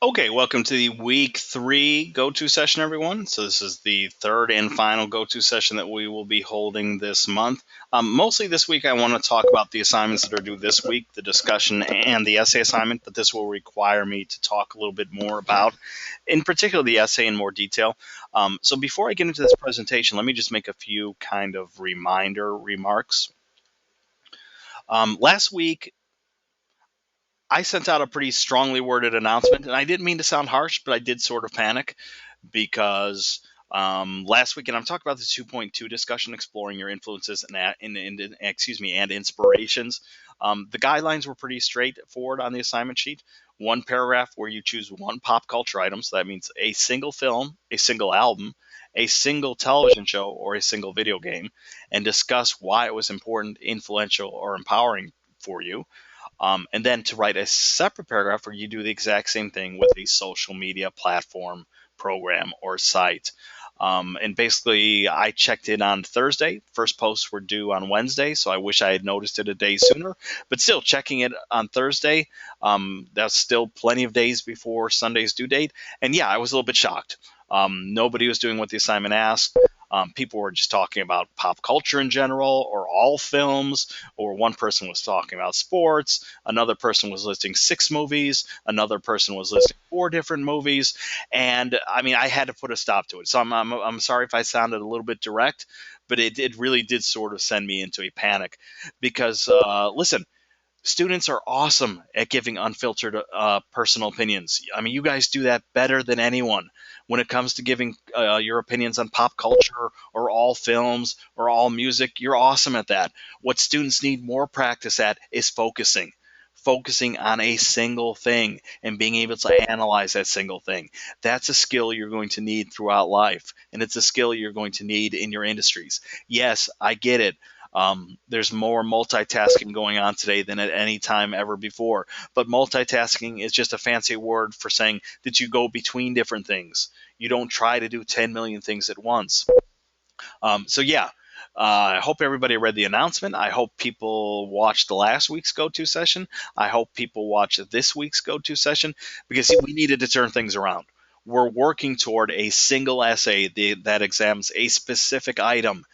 Okay, welcome to the week 3 go-to session, everyone. So this is the third and final go-to session that we will be holding this month. Mostly this week, I want to talk about the assignments that are due this week, the discussion and the essay assignment, but this will require me to talk a little bit more about, in particular, the essay in more detail. So before I get into this presentation, let me just make a few kind of reminder remarks. Last week, I sent out a pretty strongly worded announcement, and I didn't mean to sound harsh, but I did sort of panic because last week, and I'm talking about the 2.2 discussion, exploring your influences and inspirations. The guidelines were pretty straightforward on the assignment sheet. One paragraph where you choose one pop culture item, so that means a single film, a single album, a single television show, or a single video game, and discuss why it was important, influential, or empowering for you. And then to write a separate paragraph where you do the exact same thing with a social media platform, program, or site. And basically, I checked in on Thursday. First posts were due on Wednesday, so I wish I had noticed it a day sooner. But still, checking it on Thursday, that's still plenty of days before Sunday's due date. And yeah, I was a little bit shocked. Nobody was doing what the assignment asked. People were just talking about pop culture in general, or all films, or one person was talking about sports, another person was listing 6 movies, another person was listing 4 different movies, and I mean, I had to put a stop to it. So I'm sorry if I sounded a little bit direct, but it really did sort of send me into a panic because, listen, students are awesome at giving unfiltered personal opinions. I mean, you guys do that better than anyone when it comes to giving your opinions on pop culture or all films or all music. You're awesome at that. What students need more practice at is focusing on a single thing and being able to analyze that single thing. That's a skill you're going to need throughout life, and it's a skill you're going to need in your industries. Yes, I get it. There's more multitasking going on today than at any time ever before. But multitasking is just a fancy word for saying that you go between different things. You don't try to do 10 million things at once. So yeah, I hope everybody read the announcement. I hope people watched the last week's go-to session. I hope people watch this week's go-to session because we needed to turn things around. We're working toward a single essay that examines a specific item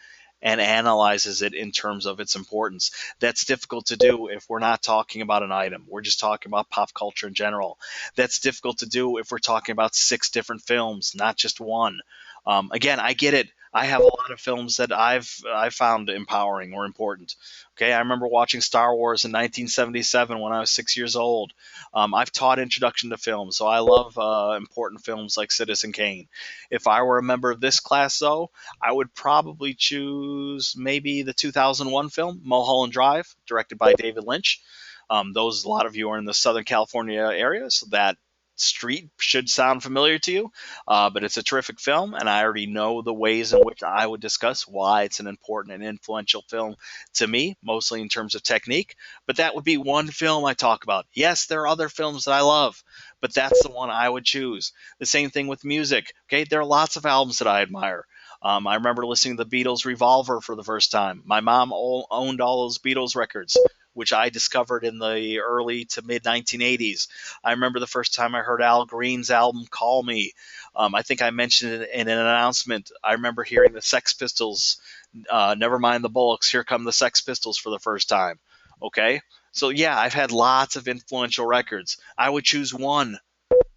and analyzes it in terms of its importance. That's difficult to do if we're not talking about an item. We're just talking about pop culture in general. That's difficult to do if we're talking about 6 different films, not just one. Again, I get it. I have a lot of films that I found empowering or important. Okay, I remember watching Star Wars in 1977 when I was 6 years old. I've taught introduction to film, so I love important films like Citizen Kane. If I were a member of this class, though, I would probably choose maybe the 2001 film Mulholland Drive, directed by David Lynch. A lot of you are in the Southern California area, so that street should sound familiar to you, but it's a terrific film, and I already know the ways in which I would discuss why it's an important and influential film to me, mostly in terms of technique. But that would be one film I talk about. Yes, there are other films that I love, but that's the one I would choose. The same thing with music. Okay, there are lots of albums that I admire. I remember listening to the Beatles' Revolver for the first time. My mom owned all those Beatles records, which I discovered in the early to mid 1980s. I remember the first time I heard Al Green's album Call Me. I think I mentioned it in an announcement. I remember hearing the Sex Pistols, Never Mind the Bollocks, Here Come the Sex Pistols for the first time. Okay? So, yeah, I've had lots of influential records. I would choose one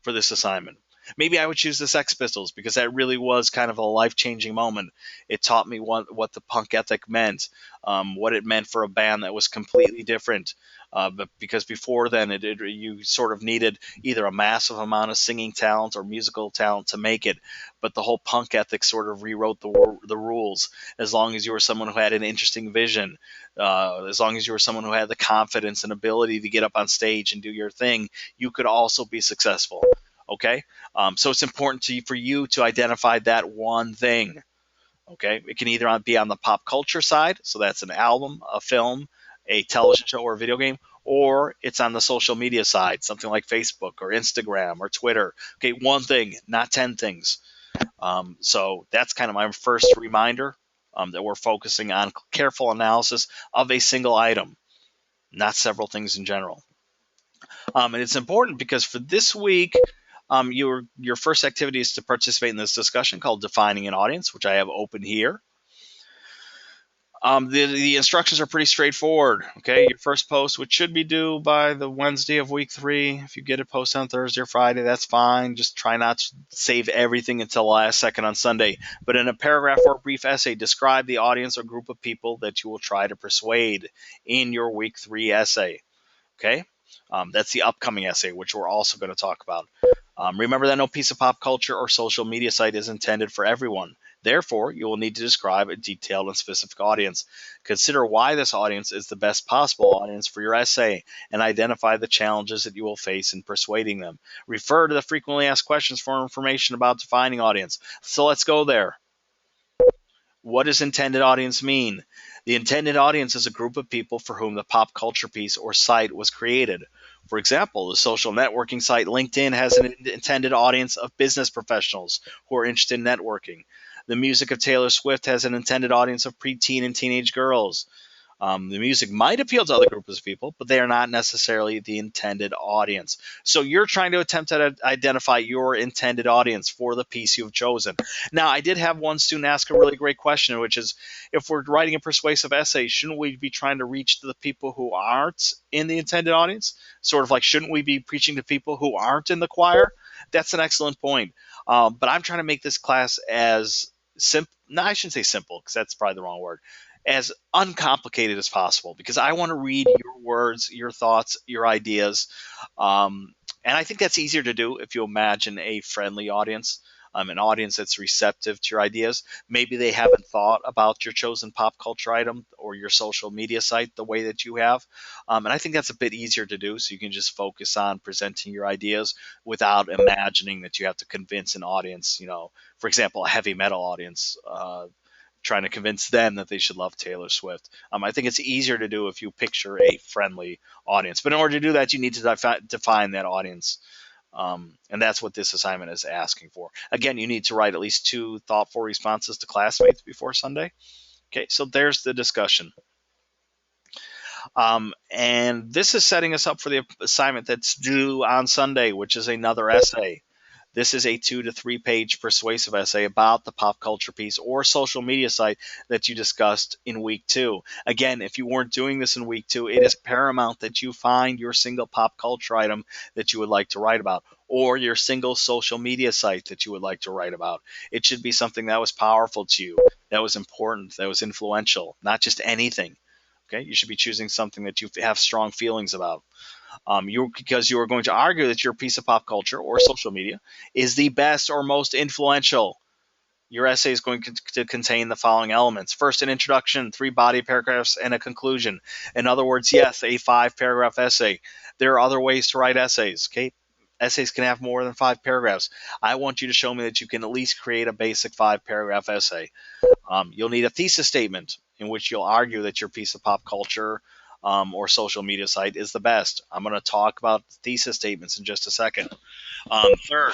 for this assignment. Maybe I would choose the Sex Pistols because that really was kind of a life-changing moment. It taught me what the punk ethic meant, what it meant for a band that was completely different. But because before then, you sort of needed either a massive amount of singing talent or musical talent to make it. But the whole punk ethic sort of rewrote the rules. As long as you were someone who had an interesting vision, as long as you were someone who had the confidence and ability to get up on stage and do your thing, you could also be successful. Okay, so it's important for you to identify that one thing. Okay, it can either be on the pop culture side, so that's an album, a film, a television show, or a video game, or it's on the social media side, something like Facebook or Instagram or Twitter. Okay, one thing, not 10 things. So that's kind of my first reminder that we're focusing on careful analysis of a single item, not several things in general. And it's important because for this week, Your first activity is to participate in this discussion called defining an audience, which I have open here. The instructions are pretty straightforward. Okay, your first post, which should be due by the Wednesday of week 3. If you get a post on Thursday or Friday, that's fine. Just try not to save everything until the last second on Sunday. But in a paragraph or a brief essay, describe the audience or group of people that you will try to persuade in your week 3 essay. Okay, that's the upcoming essay, which we're also going to talk about. Remember that no piece of pop culture or social media site is intended for everyone. Therefore, you will need to describe a detailed and specific audience. Consider why this audience is the best possible audience for your essay and identify the challenges that you will face in persuading them. Refer to the frequently asked questions for information about defining audience. So let's go there. What does intended audience mean? The intended audience is a group of people for whom the pop culture piece or site was created. For example, the social networking site LinkedIn has an intended audience of business professionals who are interested in networking. The music of Taylor Swift has an intended audience of preteen and teenage girls. The music might appeal to other groups of people, but they are not necessarily the intended audience. So you're trying to attempt to identify your intended audience for the piece you've chosen. Now, I did have one student ask a really great question, which is, if we're writing a persuasive essay, shouldn't we be trying to reach the people who aren't in the intended audience? Sort of like, shouldn't we be preaching to people who aren't in the choir? That's an excellent point. But I'm trying to make this class as simple. No, I shouldn't say simple, because that's probably the wrong word, as uncomplicated as possible, because I want to read your words, your thoughts, your ideas. And I think that's easier to do if you imagine a friendly audience, an audience that's receptive to your ideas. Maybe they haven't thought about your chosen pop culture item or your social media site the way that you have. And I think that's a bit easier to do, so you can just focus on presenting your ideas without imagining that you have to convince an audience, for example, a heavy metal audience. Trying to convince them that they should love Taylor Swift. I think it's easier to do if you picture a friendly audience. But in order to do that, you need to define that audience. And that's what this assignment is asking for. Again, you need to write at least 2 thoughtful responses to classmates before Sunday. Okay, so there's the discussion. And this is setting us up for the assignment that's due on Sunday, which is another essay. This is a 2 to 3 page persuasive essay about the pop culture piece or social media site that you discussed in week 2. Again, if you weren't doing this in week 2, it is paramount that you find your single pop culture item that you would like to write about, or your single social media site that you would like to write about. It should be something that was powerful to you, that was important, that was influential, not just anything. Okay, you should be choosing something that you have strong feelings about. Because you are going to argue that your piece of pop culture or social media is the best or most influential. Your essay is going to contain the following elements. First, an introduction, 3 body paragraphs, and a conclusion. In other words, yes, a 5-paragraph essay. There are other ways to write essays. Okay, essays can have more than 5 paragraphs. I want you to show me that you can at least create a basic 5-paragraph essay. You'll need a thesis statement in which you'll argue that your piece of pop culture or social media site is the best. I'm going to talk about thesis statements in just a second. Third,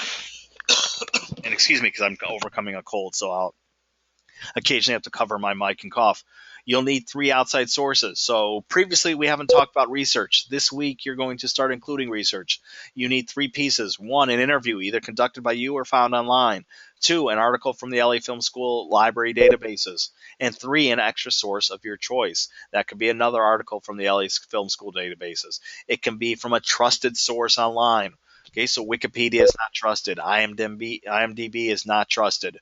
and excuse me because I'm overcoming a cold, so I'll occasionally have to cover my mic and cough. You'll need 3 outside sources. So previously we haven't talked about research. This week you're going to start including research. You need 3 pieces. 1, an interview either conducted by you or found online. 2, an article from the LA Film School library databases. And 3, an extra source of your choice. That could be another article from the LA Film School databases. It can be from a trusted source online. Okay, so Wikipedia is not trusted. IMDb is not trusted.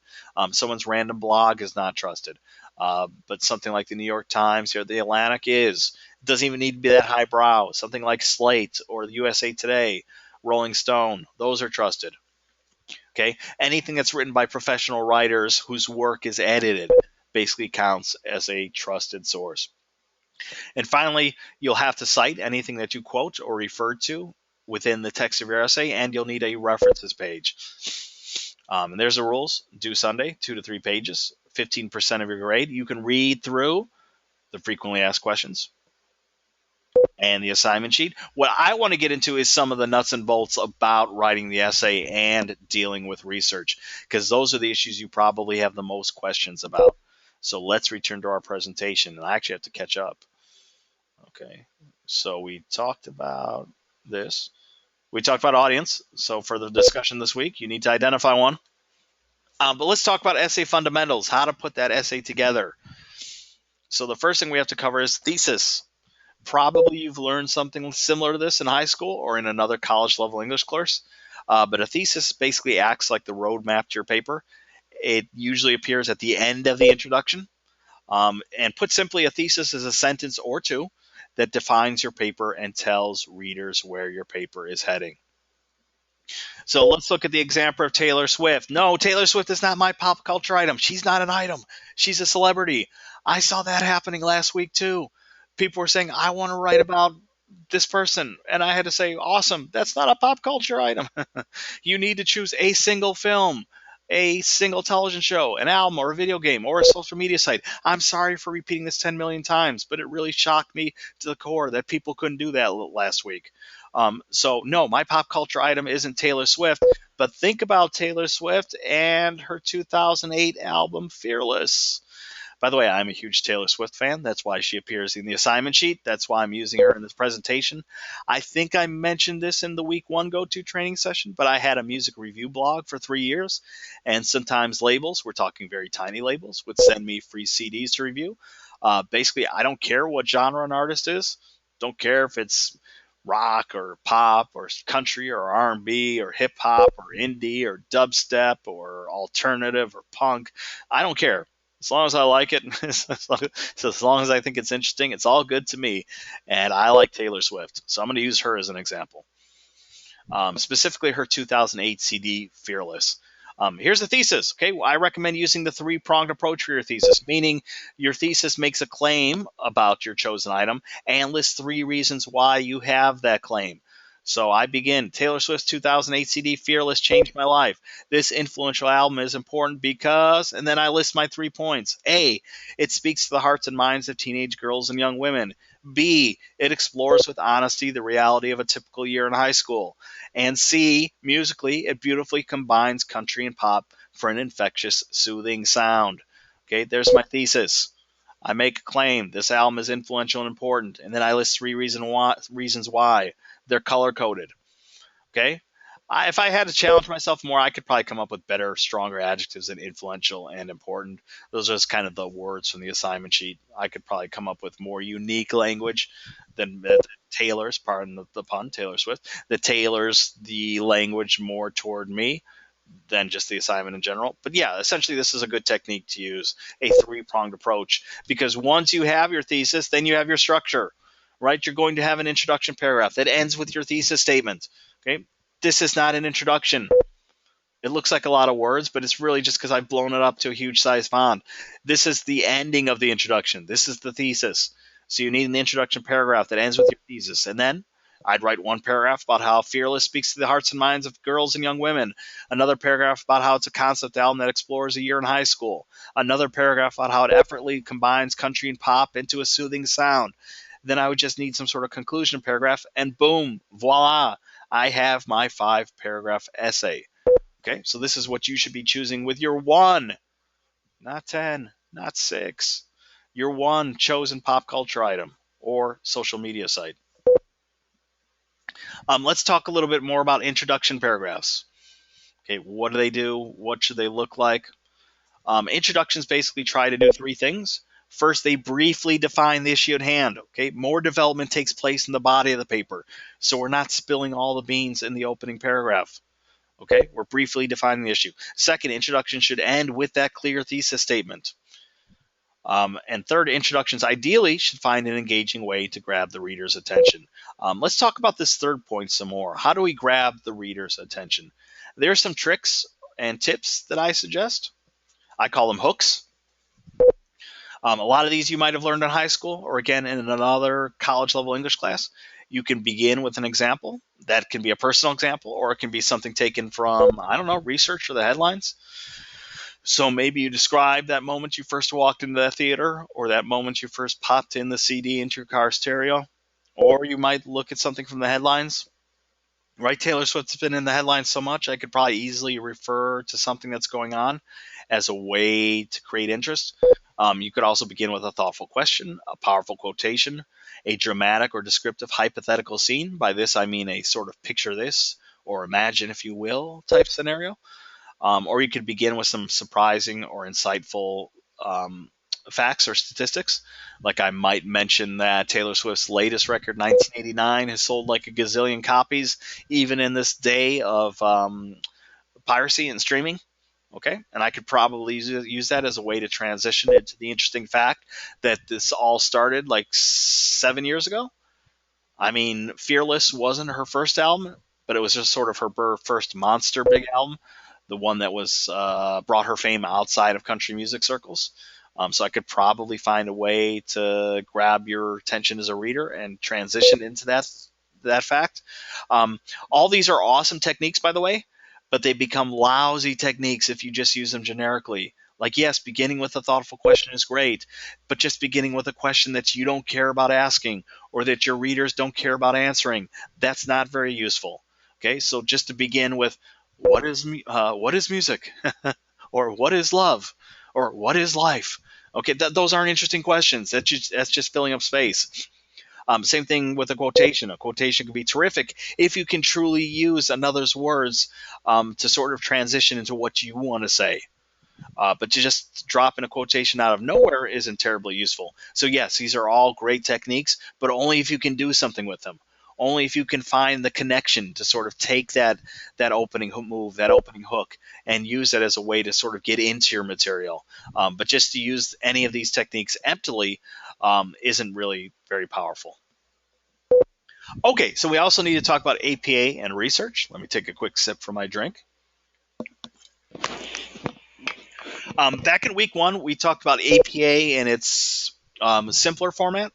Someone's random blog is not trusted. But something like the New York Times or the Atlantic is. It doesn't even need to be that highbrow. Something like Slate or the USA Today, Rolling Stone, those are trusted. Okay, anything that's written by professional writers whose work is edited basically counts as a trusted source. And finally, you'll have to cite anything that you quote or refer to within the text of your essay, and you'll need a references page. And there's the rules. Due Sunday, 2 to 3 pages, 15% of your grade. You can read through the frequently asked questions and the assignment sheet. What I want to get into is some of the nuts and bolts about writing the essay and dealing with research, because those are the issues you probably have the most questions about. So let's return to our presentation, and I actually have to catch up. Okay, so we talked about this. We talked about audience. So for the discussion this week, you need to identify one. But let's talk about essay fundamentals, how to put that essay together. So the first thing we have to cover is thesis. Probably you've learned something similar to this in high school or in another college level English course. But a thesis basically acts like the roadmap to your paper. It usually appears at the end of the introduction. And put simply, a thesis is a sentence or two that defines your paper and tells readers where your paper is heading. So let's look at the example of Taylor Swift. No, Taylor Swift is not my pop culture item. She's not an item. She's a celebrity. I saw that happening last week too. People were saying, I want to write about this person. And I had to say, awesome. That's not a pop culture item. You need to choose a single film, a single television show, an album, or a video game, or a social media site. I'm sorry for repeating this 10 million times, but it really shocked me to the core that people couldn't do that last week. So, no, my pop culture item isn't Taylor Swift, but think about Taylor Swift and her 2008 album Fearless. By the way, I'm a huge Taylor Swift fan. That's why she appears in the assignment sheet. That's why I'm using her in this presentation. I think I mentioned this in the week one go-to training session, but I had a music review blog for 3 years, and sometimes labels, we're talking very tiny labels, would send me free CDs to review. Basically, I don't care what genre an artist is. Don't care if it's rock or pop or country or R&B or hip hop or indie or dubstep or alternative or punk. I don't care. As long as I like it, as long as I think it's interesting, it's all good to me. And I like Taylor Swift, so I'm going to use her as an example. Specifically her 2008 CD, Fearless. Here's the thesis. Okay, well, I recommend using the three-pronged approach for your thesis, meaning your thesis makes a claim about your chosen item and lists 3 reasons why you have that claim. So I begin, Taylor Swift's 2008 CD, Fearless, changed my life. This influential album is important because, and then I list my 3 points. A, it speaks to the hearts and minds of teenage girls and young women. B, it explores with honesty the reality of a typical year in high school. And C, musically, it beautifully combines country and pop for an infectious, soothing sound. Okay, there's my thesis. I make a claim. This album is influential and important. And then I list 3 reasons why. They're color coded. Okay? If I had to challenge myself more, I could probably come up with better, stronger adjectives than influential and important. Those are just kind of the words from the assignment sheet. I could probably come up with more unique language than Taylor's, pardon the pun, Taylor Swift, that tailors the language more toward me than just the assignment in general. But yeah, essentially, this is a good technique to use, a 3-pronged approach, because once you have your thesis, then you have your structure, right? You're going to have an introduction paragraph that ends with your thesis statement. Okay, this is not an introduction. It looks like a lot of words, but it's really just because I've blown it up to a huge size font. This is the ending of the introduction. This is the thesis. So you need an introduction paragraph that ends with your thesis. And then I'd write one paragraph about how Fearless speaks to the hearts and minds of girls and young women. Another paragraph about how it's a concept album that explores a year in high school. Another paragraph about how it effortlessly combines country and pop into a soothing sound. Then I would just need some sort of conclusion paragraph, and boom, voila, I have my 5-paragraph essay. Okay, so this is what you should be choosing with your 1, not 10, not 6, your 1 chosen pop culture item or social media site. Let's talk a little bit more about introduction paragraphs. Okay, what do they do? What should they look like? Introductions basically try to do 3 things. First, they briefly define the issue at hand. Okay, more development takes place in the body of the paper, so we're not spilling all the beans in the opening paragraph. Okay, we're briefly defining the issue. Second, introduction should end with that clear thesis statement. And third, introductions ideally should find an engaging way to grab the reader's attention. Let's talk about this third point some more. How do we grab the reader's attention? There are some tricks and tips that I suggest. I call them hooks. A lot of these you might have learned in high school or again in another college level English class. You can begin with an example. That can be a personal example or it can be something taken from, I don't know, research or the headlines. So maybe you describe that moment you first walked into the theater or that moment you first popped in the CD into your car stereo. Or you might look at something from the headlines. Right, Taylor Swift's been in the headlines so much, I could probably easily refer to something that's going on as a way to create interest. You could also begin with a thoughtful question, a powerful quotation, a dramatic or descriptive hypothetical scene. By this, I mean a sort of picture this or imagine, if you will, type scenario. Or you could begin with some surprising or insightful facts or statistics. Like I might mention that Taylor Swift's latest record, 1989, has sold like a gazillion copies, even in this day of piracy and streaming. Okay, and I could probably use that as a way to transition into the interesting fact that this all started like 7 years ago. I mean, Fearless wasn't her first album, but it was just sort of her first monster big album, the one that was brought her fame outside of country music circles. So I could probably find a way to grab your attention as a reader and transition into that fact. All these are awesome techniques, by the way, but they become lousy techniques if you just use them generically. Like, yes, beginning with a thoughtful question is great, but just beginning with a question that you don't care about asking or that your readers don't care about answering, that's not very useful. Okay, so just to begin with, what is music, or what is love, or what is life? Okay, those aren't interesting questions. That's just filling up space. Same thing with a quotation. A quotation can be terrific if you can truly use another's words to sort of transition into what you want to say. But to just drop in a quotation out of nowhere isn't terribly useful. So yes, these are all great techniques, but only if you can do something with them. Only if you can find the connection to sort of take that opening move, that opening hook, and use it as a way to sort of get into your material. But just to use any of these techniques emptily isn't really very powerful. Okay, so we also need to talk about APA and research. Let me take a quick sip from my drink. Back in week one, we talked about APA and its simpler format,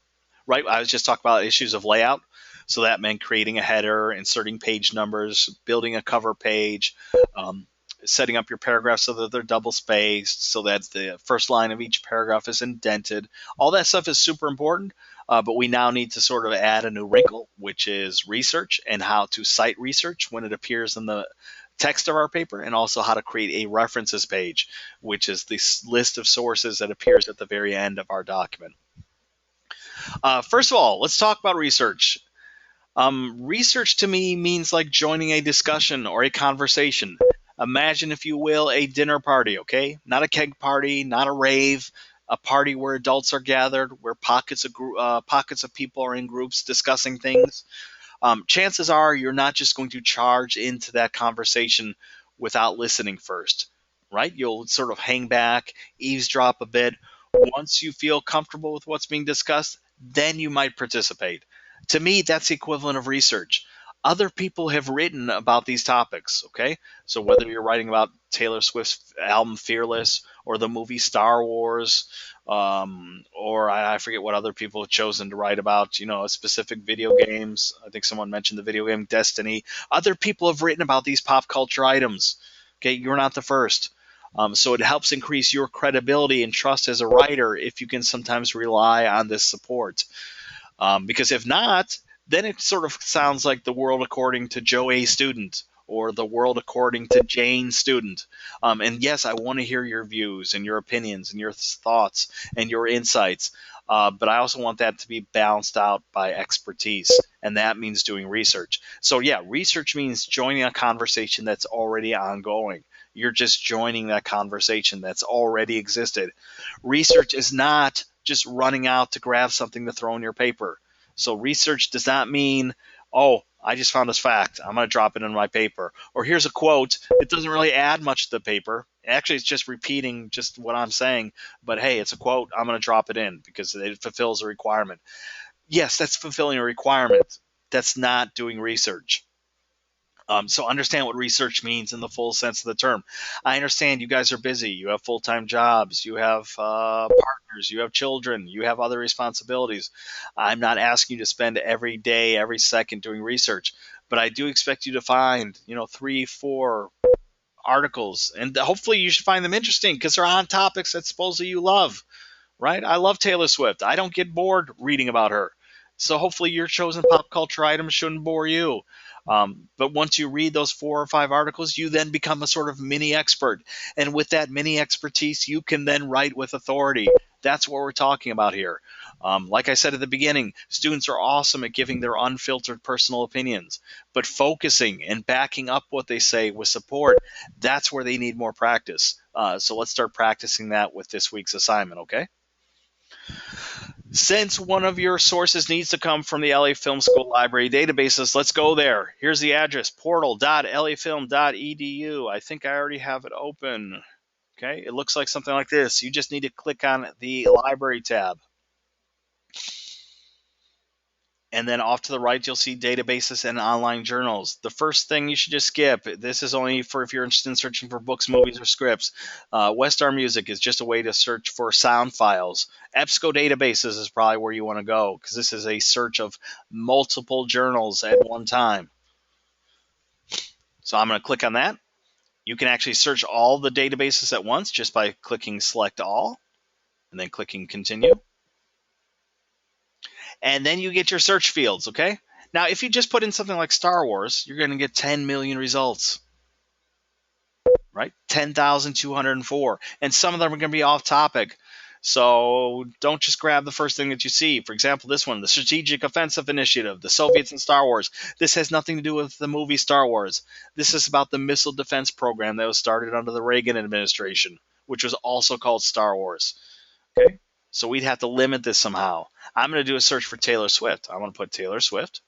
right? I was just talking about issues of layout. So that meant creating a header, inserting page numbers, building a cover page, setting up your paragraphs so that they're double spaced, so that the first line of each paragraph is indented. All that stuff is super important, but we now need to sort of add a new wrinkle, which is research and how to cite research when it appears in the text of our paper, and also how to create a references page, which is this list of sources that appears at the very end of our document. First of all, let's talk about research. Research to me means like joining a discussion or a conversation. Imagine, if you will, a dinner party, okay? Not a keg party, not a rave, a party where adults are gathered, where pockets of people are in groups discussing things. Chances are you're not just going to charge into that conversation without listening first, right? You'll sort of hang back, eavesdrop a bit. Once you feel comfortable with what's being discussed, then you might participate. To me, that's the equivalent of research. Other people have written about these topics, okay? So whether you're writing about Taylor Swift's album Fearless or the movie Star Wars, or I forget what other people have chosen to write about, specific video games. I think someone mentioned the video game Destiny. Other people have written about these pop culture items. Okay, you're not the first. So it helps increase your credibility and trust as a writer if you can sometimes rely on this support. Because if not, then it sort of sounds like the world according to Joe A. Student or the world according to Jane Student. And yes, I want to hear your views and your opinions and your thoughts and your insights. But I also want that to be balanced out by expertise, and that means doing research. So yeah, research means joining a conversation that's already ongoing. You're just joining that conversation that's already existed. Research is not just running out to grab something to throw in your paper. So research does not mean, oh, I just found this fact, I'm going to drop it in my paper. Or here's a quote. It doesn't really add much to the paper. Actually, it's just repeating just what I'm saying. But hey, it's a quote. I'm going to drop it in because it fulfills a requirement. Yes, that's fulfilling a requirement. That's not doing research. So understand what research means in the full sense of the term. I understand you guys are busy. You have full-time jobs. You have partners. You have children. You have other responsibilities. I'm not asking you to spend every day, every second doing research, but I do expect you to find, 3, 4 articles, and hopefully you should find them interesting because they're on topics that supposedly you love, right? I love Taylor Swift. I don't get bored reading about her. So hopefully your chosen pop culture items shouldn't bore you. But once you read those 4 or 5 articles, you then become a sort of mini expert. And with that mini expertise, you can then write with authority. That's what we're talking about here. Like I said at the beginning, students are awesome at giving their unfiltered personal opinions, but focusing and backing up what they say with support, that's where they need more practice. So let's start practicing that with this week's assignment, okay? Since one of your sources needs to come from the LA Film School library databases, let's go there. Here's the address, portal.lafilm.edu. I think I already have it open. Okay, it looks like something like this. You just need to click on the library tab. And then off to the right, you'll see databases and online journals. The first thing you should just skip. This is only for if you're interested in searching for books, movies, or scripts. Westar Music is just a way to search for sound files. EBSCO databases is probably where you want to go because this is a search of multiple journals at one time. So I'm going to click on that. You can actually search all the databases at once just by clicking Select All and then clicking Continue. And then you get your search fields, okay? Now, if you just put in something like Star Wars, you're going to get 10 million results, right? 10,204. And some of them are going to be off topic. So don't just grab the first thing that you see. For example, this one, the Strategic Offensive Initiative, the Soviets and Star Wars. This has nothing to do with the movie Star Wars. This is about the missile defense program that was started under the Reagan administration, which was also called Star Wars. Okay? So we'd have to limit this somehow. I'm going to do a search for Taylor Swift. I'm going to put Taylor Swift,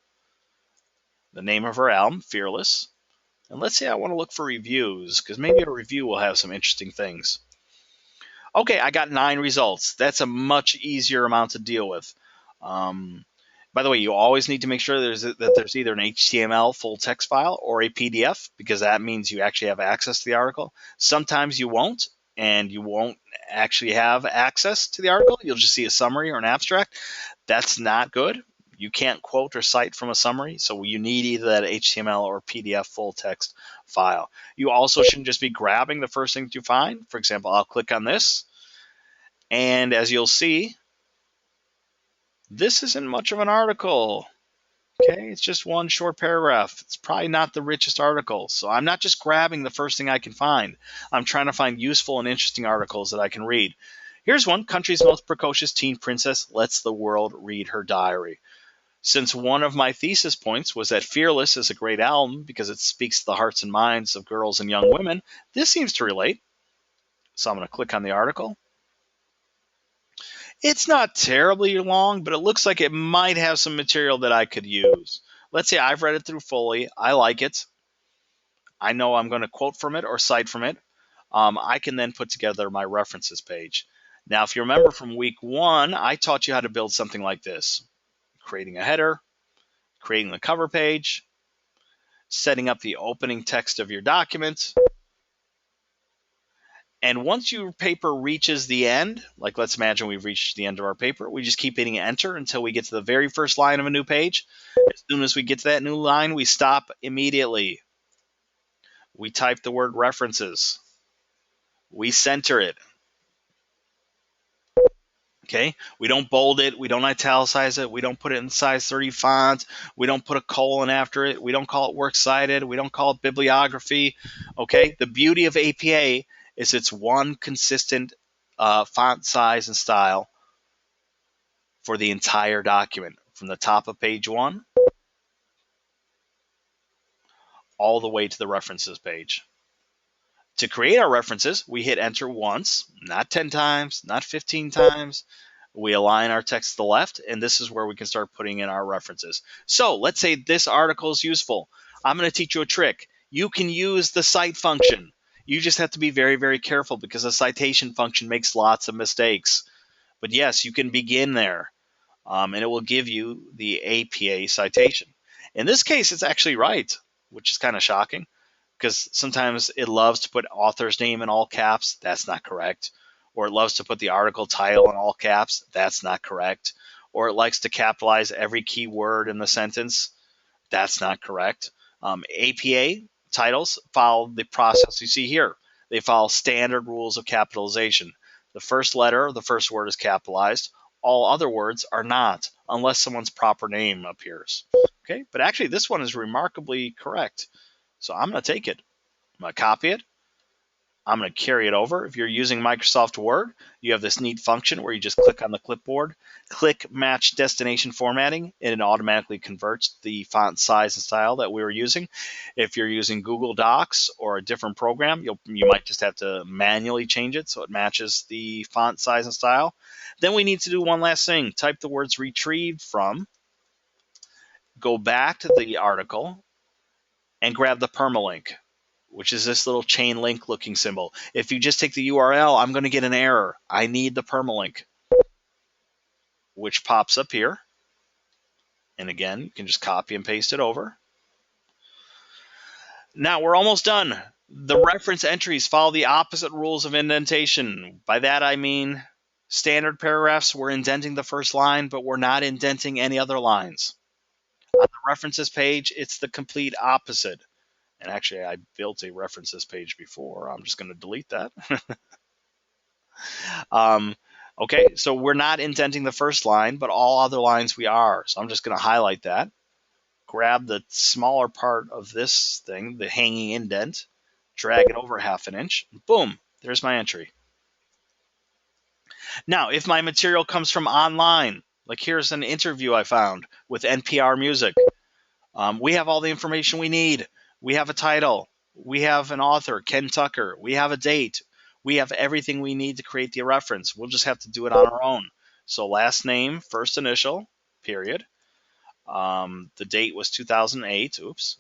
the name of her album, Fearless. And let's say I want to look for reviews, because maybe a review will have some interesting things. Okay, I got 9 results. That's a much easier amount to deal with. By the way, you always need to make sure that there's either an HTML full text file or a PDF, because that means you actually have access to the article. Sometimes you won't, and you won't actually have access to the article. You'll just see a summary or an abstract. That's not good. You can't quote or cite from a summary, so you need either that HTML or PDF full text file. You also shouldn't just be grabbing the first thing that you find. For example, I'll click on this, and as you'll see, this isn't much of an article. Okay, it's just one short paragraph. It's probably not the richest article. So I'm not just grabbing the first thing I can find. I'm trying to find useful and interesting articles that I can read. Here's one, country's most precocious teen princess lets the world read her diary. Since one of my thesis points was that Fearless is a great album because it speaks to the hearts and minds of girls and young women, this seems to relate. So I'm going to click on the article. It's not terribly long, but it looks like it might have some material that I could use. Let's say I've read it through fully. I like it. I know I'm going to quote from it or cite from it. I can then put together my references page. Now, if you remember from week 1, I taught you how to build something like this. Creating a header, creating the cover page, setting up the opening text of your document. And once your paper reaches the end, like let's imagine we've reached the end of our paper, we just keep hitting enter until we get to the very first line of a new page. As soon as we get to that new line, we stop immediately. We type the word references. We center it. Okay, we don't bold it, we don't italicize it, we don't put it in size 30 font, we don't put a colon after it, we don't call it works cited, we don't call it bibliography. Okay, the beauty of APA is it's one consistent font size and style for the entire document, from the top of page 1 all the way to the references page. To create our references, we hit enter once, not 10 times, not 15 times. We align our text to the left, and this is where we can start putting in our references. So let's say this article is useful. I'm going to teach you a trick. You can use the cite function. You just have to be very, very careful because the citation function makes lots of mistakes. But yes, you can begin there, and it will give you the APA citation. In this case, it's actually right, which is kind of shocking, because sometimes it loves to put author's name in all caps. That's not correct. Or it loves to put the article title in all caps. That's not correct. Or it likes to capitalize every key word in the sentence. That's not correct. APA titles follow the process you see here. They follow standard rules of capitalization. The first letter, the first word is capitalized. All other words are not, unless someone's proper name appears. Okay, but actually this one is remarkably correct. So I'm going to take it. I'm going to copy it. I'm going to carry it over. If you're using Microsoft Word, you have this neat function where you just click on the clipboard, click Match Destination Formatting, and it automatically converts the font size and style that we were using. If you're using Google Docs or a different program, you might just have to manually change it so it matches the font size and style. Then we need to do one last thing. Type the words retrieved from, go back to the article, and grab the permalink, which is this little chain link looking symbol. If you just take the URL, I'm going to get an error. I need the permalink, which pops up here. And again, you can just copy and paste it over. Now we're almost done. The reference entries follow the opposite rules of indentation. By that I mean standard paragraphs, we're indenting the first line, but we're not indenting any other lines. On the references page, it's the complete opposite. And actually, I built a references page before. I'm just going to delete that. Okay, so we're not indenting the first line, but all other lines we are. So I'm just going to highlight that. Grab the smaller part of this thing, the hanging indent, drag it over 1/2 inch. Boom, there's my entry. Now, if my material comes from online, like here's an interview I found with NPR Music. We have all the information we need. We have a title. We have an author, Ken Tucker. We have a date. We have everything we need to create the reference. We'll just have to do it on our own. So last name, first initial, period. The date was 2008. Oops.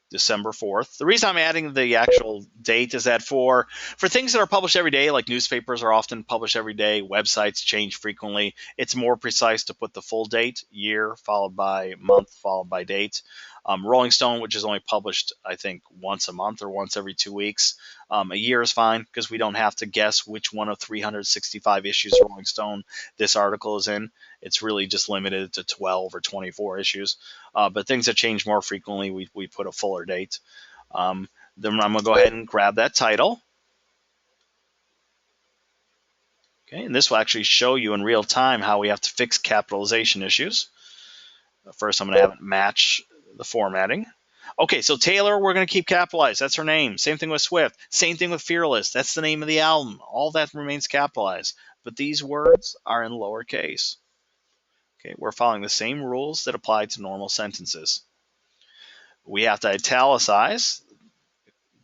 December 4th. The reason I'm adding the actual date is that for things that are published every day, like newspapers are often published every day, websites change frequently, it's more precise to put the full date, year, followed by month, followed by date. Rolling Stone, which is only published, I think, once a month or once every 2 weeks. A year is fine because we don't have to guess which one of 365 issues of Rolling Stone this article is in. It's really just limited to 12 or 24 issues. But things that change more frequently, we put a fuller date. Then I'm going to go ahead and grab that title. Okay, and this will actually show you in real time how we have to fix capitalization issues. First, I'm going to have it match the formatting. Okay, so Taylor, we're going to keep capitalized. That's her name. Same thing with Swift. Same thing with Fearless. That's the name of the album. All that remains capitalized. But these words are in lowercase. Okay, we're following the same rules that apply to normal sentences. We have to italicize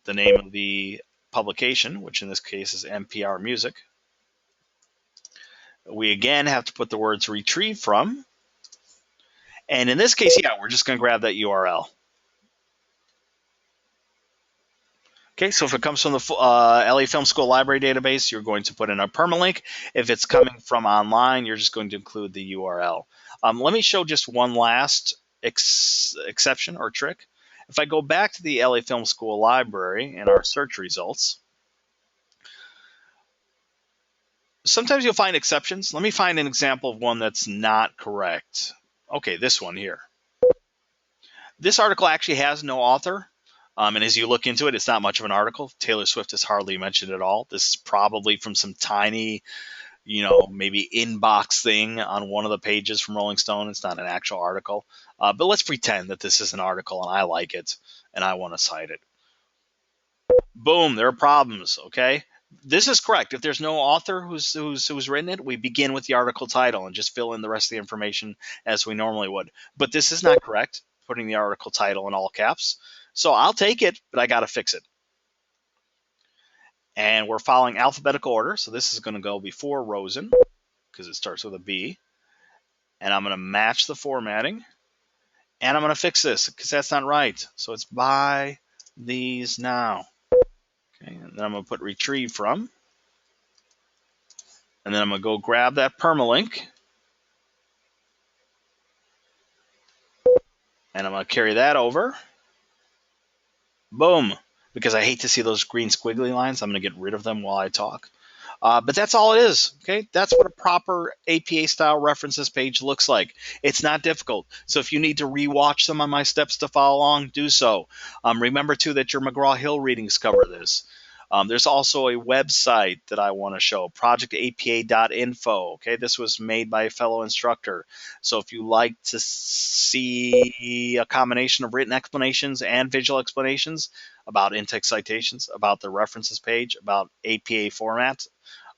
the name of the publication, which in this case is NPR Music. We again have to put the words retrieve from. And in this case, yeah, we're just going to grab that URL. Okay, so if it comes from the LA Film School Library database, you're going to put in a permalink. If it's coming from online, you're just going to include the URL. Let me show just one last exception or trick. If I go back to the LA Film School Library and our search results, sometimes you'll find exceptions. Let me find an example of one that's not correct. Okay, this one here. This article actually has no author. And as you look into it, it's not much of an article. Taylor Swift is hardly mentioned at all. This is probably from some tiny, maybe inbox thing on one of the pages from Rolling Stone. It's not an actual article. But let's pretend that this is an article and I like it and I want to cite it. Boom, there are problems, okay? This is correct. If there's no author who's written it, we begin with the article title and just fill in the rest of the information as we normally would. But this is not correct, putting the article title in all caps. So I'll take it, but I got to fix it. And we're following alphabetical order. So this is going to go before Rosen because it starts with a B. And I'm going to match the formatting. And I'm going to fix this because that's not right. So it's buy these now. Okay, and then I'm going to put retrieve from. And then I'm going to go grab that permalink. And I'm going to carry that over. Boom. Because I hate to see those green squiggly lines, I'm going to get rid of them while I talk. But that's all it is. Okay, that's what a proper APA-style references page looks like. It's not difficult. So if you need to rewatch some of my steps to follow along, do so. Remember, too, that your McGraw-Hill readings cover this. There's also a website that I want to show, projectapa.info. Okay, this was made by a fellow instructor. So if you like to see a combination of written explanations and visual explanations about in-text citations, about the references page, about APA formats,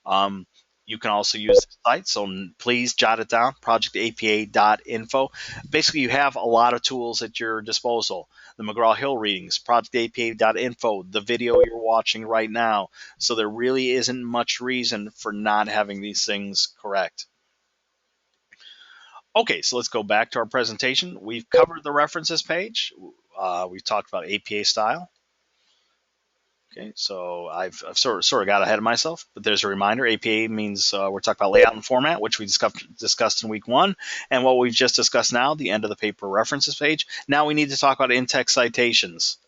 um, you can also use the site, so please jot it down, projectapa.info. Basically, you have a lot of tools at your disposal. The McGraw-Hill readings, projectapa.info, the video you're watching right now. So there really isn't much reason for not having these things correct. Okay, so let's go back to our presentation. We've covered the references page. We've talked about APA style. Okay, so I've sort of got ahead of myself, but there's a reminder. APA means we're talking about layout and format, which we discussed in week 1, and what we've just discussed now, the end of the paper references page. Now we need to talk about in-text citations.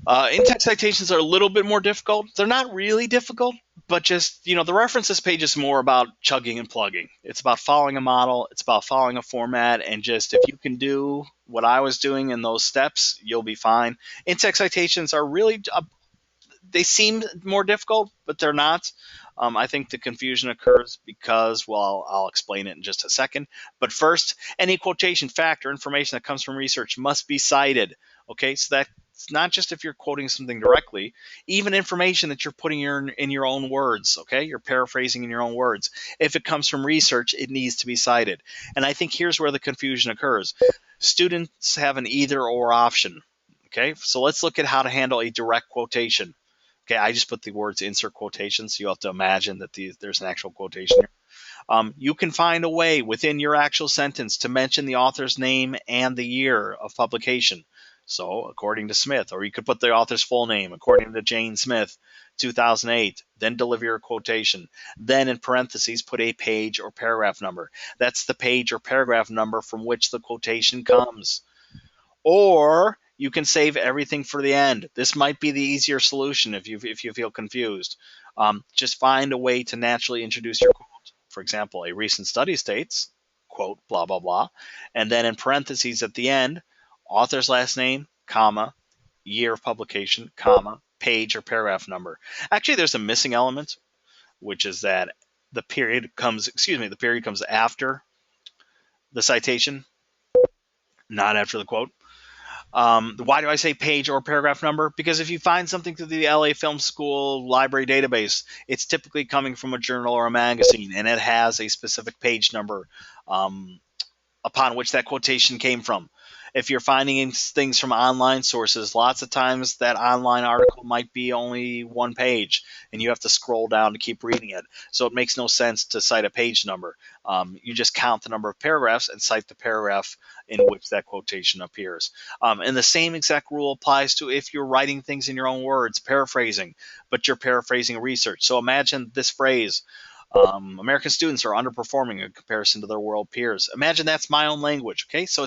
In-text citations are a little bit more difficult. They're not really difficult, but just, the references page is more about chugging and plugging. It's about following a model. It's about following a format, and just if you can do what I was doing in those steps, you'll be fine. In-text citations are really they seem more difficult, but they're not. I think the confusion occurs because, well, I'll explain it in just a second. But first, any quotation, fact, or information that comes from research must be cited. Okay, so that's not just if you're quoting something directly, even information that you're putting in your own words. Okay, you're paraphrasing in your own words. If it comes from research, it needs to be cited. And I think here's where the confusion occurs. Students have an either or option. Okay, so let's look at how to handle a direct quotation. Okay, I just put the words insert quotations, so you have to imagine that there's an actual quotation here. You can find a way within your actual sentence to mention the author's name and the year of publication. So, according to Smith, or you could put the author's full name, according to Jane Smith, 2008, then deliver your quotation. Then, in parentheses, put a page or paragraph number. That's the page or paragraph number from which the quotation comes. Or you can save everything for the end. This might be the easier solution if you feel confused. Just find a way to naturally introduce your quote. For example, a recent study states, quote, blah, blah, blah. And then in parentheses at the end, author's last name, comma, year of publication, comma, page or paragraph number. Actually, there's a missing element, which is that the period comes after the citation, not after the quote. Why do I say page or paragraph number? Because if you find something through the LA Film School library database, it's typically coming from a journal or a magazine, and it has a specific page number upon which that quotation came from. If you're finding things from online sources, lots of times that online article might be only one page, and you have to scroll down to keep reading it. So it makes no sense to cite a page number. You just count the number of paragraphs and cite the paragraph in which that quotation appears. And the same exact rule applies to if you're writing things in your own words, paraphrasing, but you're paraphrasing research. So imagine this phrase. American students are underperforming in comparison to their world peers. Imagine that's my own language. Okay, so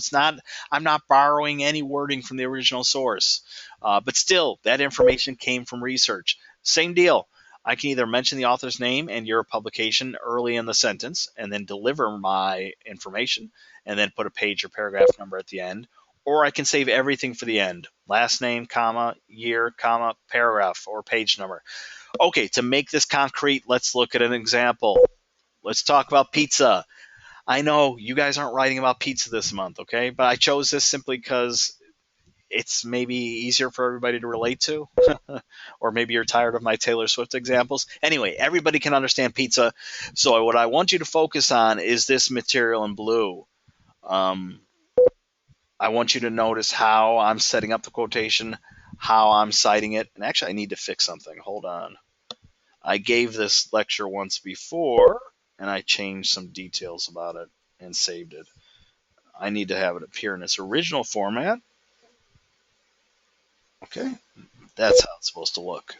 I'm not borrowing any wording from the original source, but still, that information came from research. Same deal. I can either mention the author's name and your publication early in the sentence, and then deliver my information, and then put a page or paragraph number at the end, or I can save everything for the end: last name, comma, year, comma, paragraph, or page number. Okay, to make this concrete, let's look at an example. Let's talk about pizza. I know you guys aren't writing about pizza this month, okay? But I chose this simply because it's maybe easier for everybody to relate to. Or maybe you're tired of my Taylor Swift examples. Anyway, everybody can understand pizza. So what I want you to focus on is this material in blue. I want you to notice how I'm setting up the quotation, how I'm citing it. And actually, I need to fix something. Hold on. I gave this lecture once before, and I changed some details about it and saved it. I need to have it appear in its original format. Okay, that's how it's supposed to look.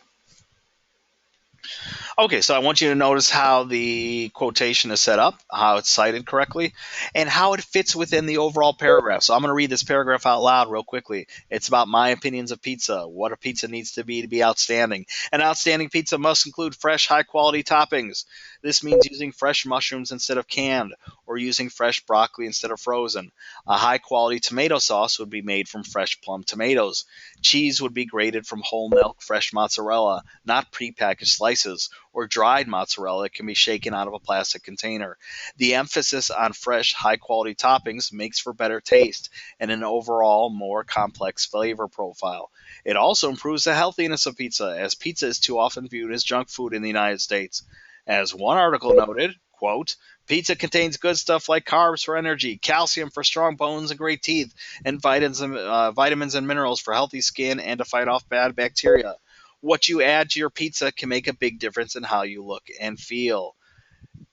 Okay, so I want you to notice how the quotation is set up, how it's cited correctly, and how it fits within the overall paragraph. So I'm going to read this paragraph out loud real quickly. It's about my opinions of pizza, what a pizza needs to be outstanding. An outstanding pizza must include fresh, high quality toppings. This means using fresh mushrooms instead of canned, or using fresh broccoli instead of frozen. A high quality tomato sauce would be made from fresh plum tomatoes. Cheese would be grated from whole milk, fresh mozzarella, not prepackaged slices, or dried mozzarella can be shaken out of a plastic container. The emphasis on fresh, high quality toppings makes for better taste and an overall more complex flavor profile. It also improves the healthiness of pizza, as pizza is too often viewed as junk food in the United States. As one article noted, quote, pizza contains good stuff like carbs for energy, calcium for strong bones and great teeth, and vitamins and minerals for healthy skin and to fight off bad bacteria. What you add to your pizza can make a big difference in how you look and feel.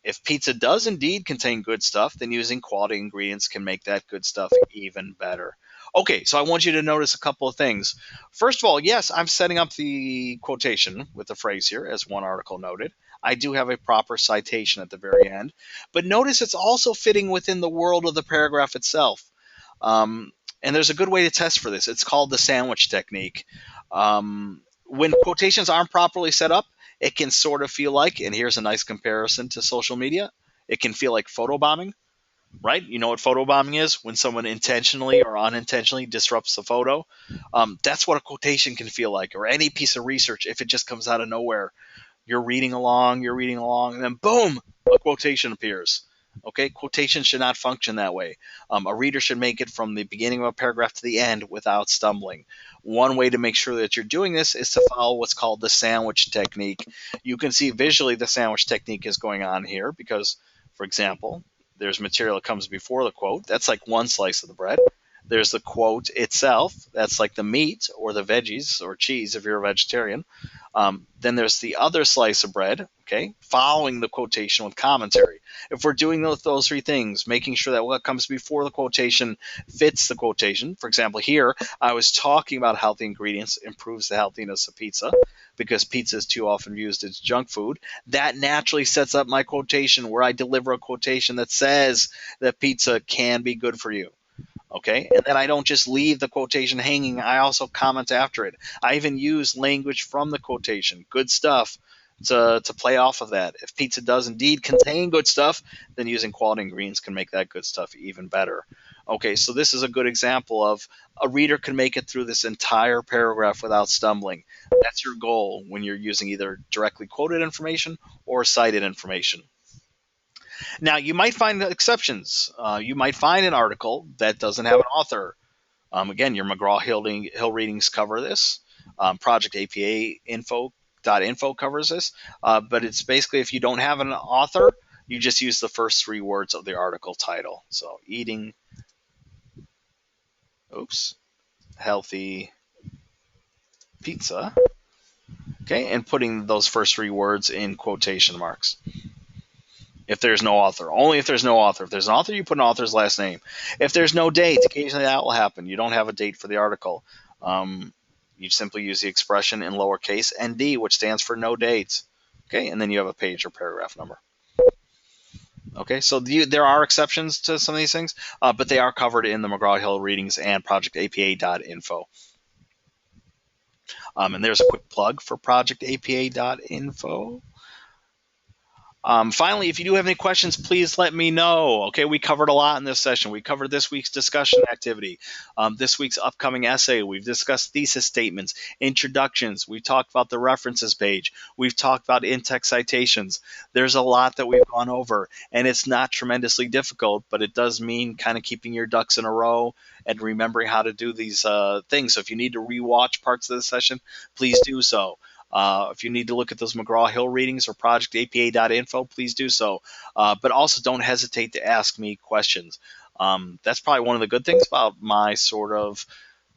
If pizza does indeed contain good stuff, then using quality ingredients can make that good stuff even better. Okay, so I want you to notice a couple of things. First of all, yes, I'm setting up the quotation with the phrase here, as one article noted. I do have a proper citation at the very end, but notice it's also fitting within the world of the paragraph itself. Um, and there's a good way to test for this. It's called the sandwich technique. When quotations aren't properly set up, it can sort of feel like, and here's a nice comparison to social media, it can feel like photobombing, right? You know what photobombing is? When someone intentionally or unintentionally disrupts the photo. That's what a quotation can feel like, or any piece of research if it just comes out of nowhere. You're reading along, and then boom, a quotation appears. Okay, quotation should not function that way. A reader should make it from the beginning of a paragraph to the end without stumbling. One way to make sure that you're doing this is to follow what's called the sandwich technique. You can see visually the sandwich technique is going on here because, for example, there's material that comes before the quote. That's like one slice of the bread. There's the quote itself. That's like the meat or the veggies or cheese if you're a vegetarian. Then there's the other slice of bread, okay, following the quotation with commentary. If we're doing those three things, making sure that what comes before the quotation fits the quotation. For example, here I was talking about healthy ingredients improves the healthiness of pizza because pizza is too often used as junk food. That naturally sets up my quotation where I deliver a quotation that says that pizza can be good for you. Okay, and then I don't just leave the quotation hanging, I also comment after it. I even use language from the quotation, good stuff, to play off of that. If pizza does indeed contain good stuff, then using quality ingredients can make that good stuff even better. Okay, so this is a good example of a reader can make it through this entire paragraph without stumbling. That's your goal when you're using either directly quoted information or cited information. Now, you might find exceptions. You might find an article that doesn't have an author. Again, your McGraw-Hill readings cover this. Project APA info covers this. But it's basically if you don't have an author, you just use the first three words of the article title. So eating, healthy pizza. Okay, and putting those first three words in quotation marks. If there's no author. Only if there's no author. If there's an author, you put an author's last name. If there's no date, occasionally that will happen. You don't have a date for the article. You simply use the expression in lowercase ND, which stands for no dates. Okay, and then you have a page or paragraph number. Okay, so there are exceptions to some of these things, but they are covered in the McGraw-Hill readings and projectapa.info. And there's a quick plug for projectapa.info. Finally, if you do have any questions, please let me know. Okay, we covered a lot in this session. We covered this week's discussion activity, this week's upcoming essay. We've discussed thesis statements, introductions. We've talked about the references page. We've talked about in-text citations. There's a lot that we've gone over, and it's not tremendously difficult, but it does mean kind of keeping your ducks in a row and remembering how to do these things. So if you need to rewatch parts of the session, please do so. If you need to look at those McGraw-Hill readings or projectapa.info, please do so. But also don't hesitate to ask me questions. That's probably one of the good things about my sort of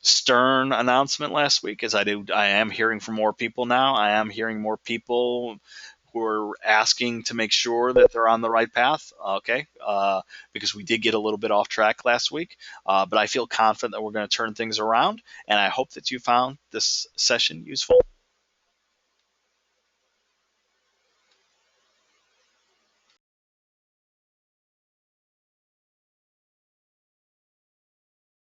stern announcement last week is I am hearing from more people now. I am hearing more people who are asking to make sure that they're on the right path, okay, because we did get a little bit off track last week, but I feel confident that we're going to turn things around, and I hope that you found this session useful.